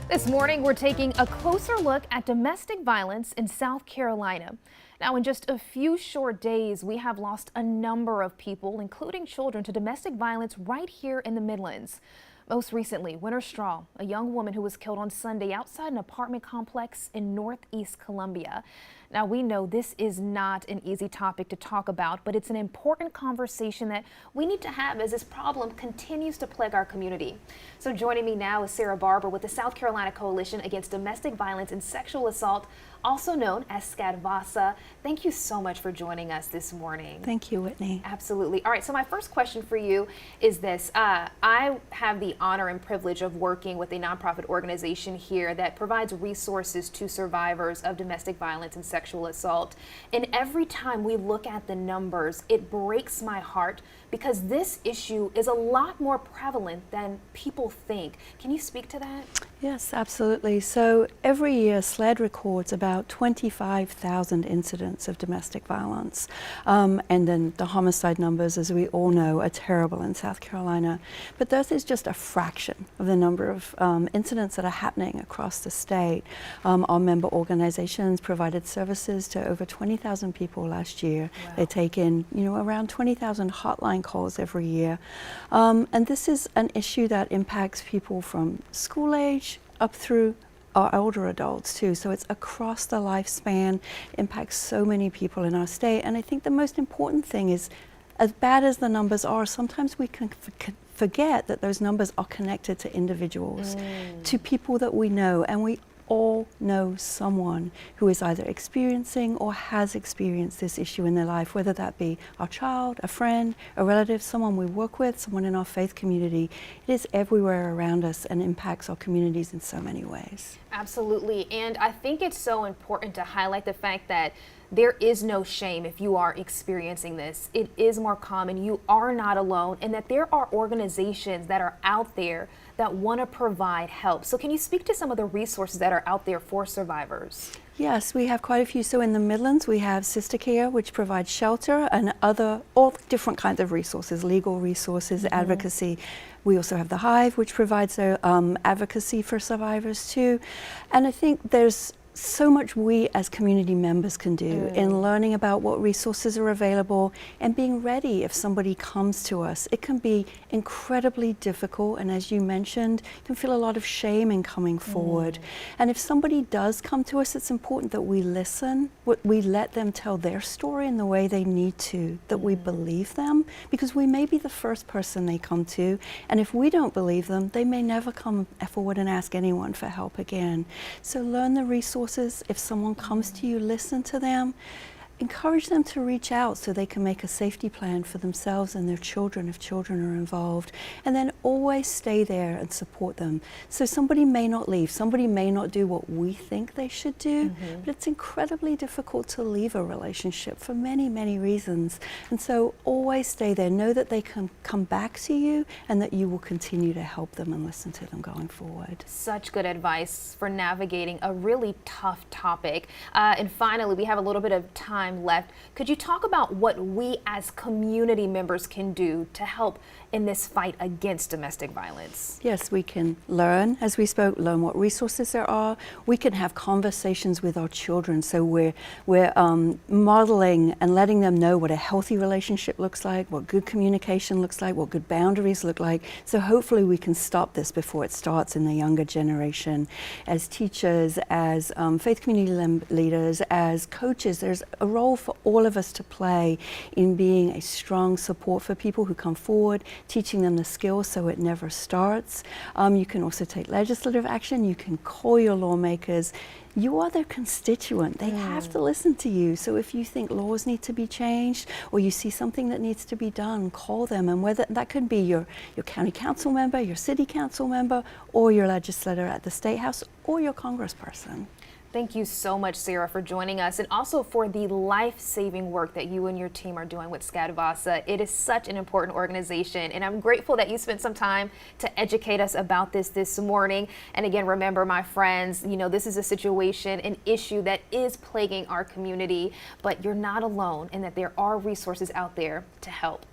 This morning, we're taking a closer look at domestic violence in South Carolina. Now, in just a few short days, we have lost a number of people, including children, to domestic violence right here in the Midlands. Most recently, Winter Straw, a young woman who was killed on Sunday outside an apartment complex in Northeast Columbia. Now, we know this is not an easy topic to talk about, but it's an important conversation that we need to have as this problem continues to plague our community. So joining me now is Sara Barber with the South Carolina Coalition Against Domestic Violence and Sexual Assault, also known as SCADVASA. Thank you so much for joining us this morning. Thank you, Whitney. Absolutely. All right, so my first question for you is this. I have the honor and privilege of working with a nonprofit organization here that provides resources to survivors of domestic violence and sexual assault. And every time we look at the numbers, it breaks my heart because this issue is a lot more prevalent than people think. Can you speak to that? Yes, absolutely. So every year, SLED records about 25,000 incidents of domestic violence. And then the homicide numbers, as we all know, are terrible in South Carolina. But that is just a fraction of the number of incidents that are happening across the state. Our member organizations provided services to over 20,000 people last year. Wow. They take in, around 20,000 hotline calls every year. And this is an issue that impacts people from school age up through our older adults too. So it's across the lifespan, impacts so many people in our state. And I think the most important thing is, as bad as the numbers are, sometimes we can forget that those numbers are connected to individuals, to people that we know, and we all know someone who is either experiencing or has experienced this issue in their life, whether that be our child, a friend, a relative, someone we work with, someone in our faith community. It is everywhere around us and impacts our communities in so many ways. Absolutely. And I think it's so important to highlight the fact that there is no shame if you are experiencing this. It is more common. You are not alone, and that there are organizations that are out there that want to provide help. So can you speak to some of the resources that are out there for survivors? Yes, we have quite a few. So in the Midlands, we have Sister Care, which provides shelter and all different kinds of resources, legal resources, advocacy. We also have the Hive, which provides advocacy for survivors too. And I think there's so much we as community members can do in learning about what resources are available and being ready if somebody comes to us. It can be incredibly difficult, and as you mentioned, you can feel a lot of shame in coming forward. And if somebody does come to us, it's important that we listen, we let them tell their story in the way they need to, that we believe them, because we may be the first person they come to, and if we don't believe them, they may never come forward and ask anyone for help again. So learn the resources. If someone comes to you, listen to them. Encourage them to reach out so they can make a safety plan for themselves and their children if children are involved. And then always stay there and support them. So somebody may not leave, somebody may not do what we think they should do, but it's incredibly difficult to leave a relationship for many, many reasons. And so always stay there. Know that they can come back to you and that you will continue to help them and listen to them going forward. Such good advice for navigating a really tough topic. And finally, we have a little bit of time left. Could you talk about what we as community members can do to help in this fight against domestic violence? Yes, we can learn, as we spoke, learn what resources there are. We can have conversations with our children, so we're modeling and letting them know what a healthy relationship looks like, what good communication looks like, what good boundaries look like. So hopefully we can stop this before it starts in the younger generation. As teachers, as faith community leaders, as coaches, there's a role for all of us to play in being a strong support for people who come forward, teaching them the skills so it never starts. You can also take legislative action. You can call your lawmakers. You are their constituent. They have to listen to you. So if you think laws need to be changed or you see something that needs to be done, call them. And whether that could be your county council member, your city council member, or your legislator at the state house, or your congressperson. Thank you so much, Sara, for joining us and also for the life-saving work that you and your team are doing with SCADVASA. It is such an important organization, and I'm grateful that you spent some time to educate us about this morning. And again, remember, my friends, this is a situation, an issue that is plaguing our community, but you're not alone and that there are resources out there to help.